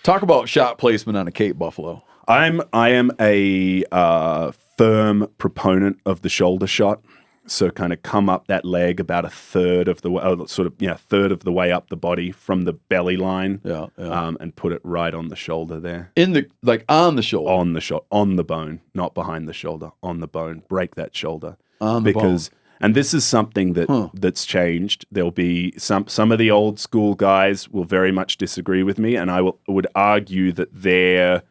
Talk about shot placement on a Cape buffalo. I am a firm proponent of the shoulder shot. So kind of come up that leg about a third of the way, third of the way up the body from the belly line, and put it right on the shoulder there. On the shoulder? On the bone, not behind the shoulder, on the bone. Break that shoulder. On the bone. And this is something that's changed. There'll be some of the old school guys will very much disagree with me, and I would argue that their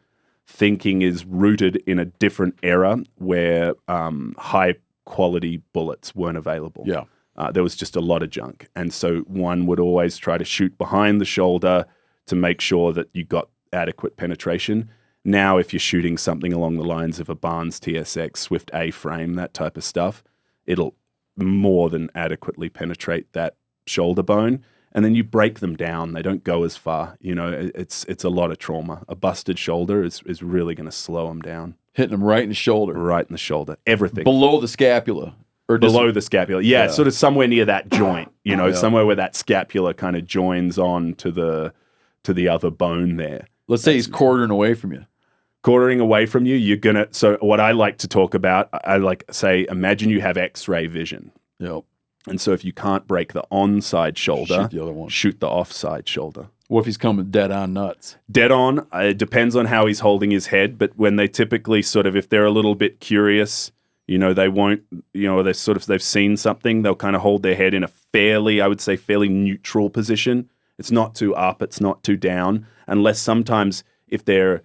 thinking is rooted in a different era where high quality bullets weren't available. Yeah. There was just a lot of junk. And so one would always try to shoot behind the shoulder to make sure that you got adequate penetration. Now, if you're shooting something along the lines of a Barnes TSX, Swift A-frame, that type of stuff, it'll more than adequately penetrate that shoulder bone. And then you break them down. They don't go as far. You know, it's a lot of trauma. A busted shoulder is really going to slow them down. Hitting them right in the shoulder. Right in the shoulder. Everything. Below the scapula. Or below the scapula. Yeah, sort of somewhere near that joint, somewhere where that scapula kind of joins on to the other bone there. Let's say he's quartering away from you. Quartering away from you, you're going to... So what I like to talk about, imagine you have X-ray vision. Yep. And so if you can't break the onside shoulder, shoot the other one. Shoot the offside shoulder. What if he's coming dead on nuts? Dead on. It depends on how he's holding his head, but when they typically sort of, if they're a little bit curious, they won't, they've seen something, they'll kind of hold their head in a fairly neutral position. It's not too up, it's not too down, unless sometimes if they'll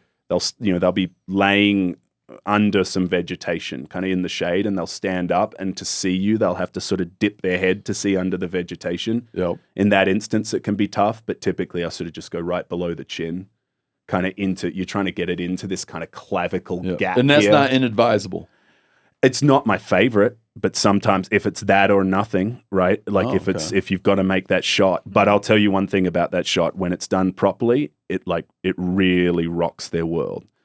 be laying under some vegetation, kind of in the shade, and they'll stand up, and to see you, they'll have to sort of dip their head to see under the vegetation. Yep. In that instance, it can be tough, but typically I sort of just go right below the chin, kind of you're trying to get it into this kind of clavicle gap. And that's here. not inadvisable. It's not my favorite, but sometimes if it's that or nothing, right? If you've got to make that shot. But I'll tell you one thing about that shot: when it's done properly, it really rocks their world.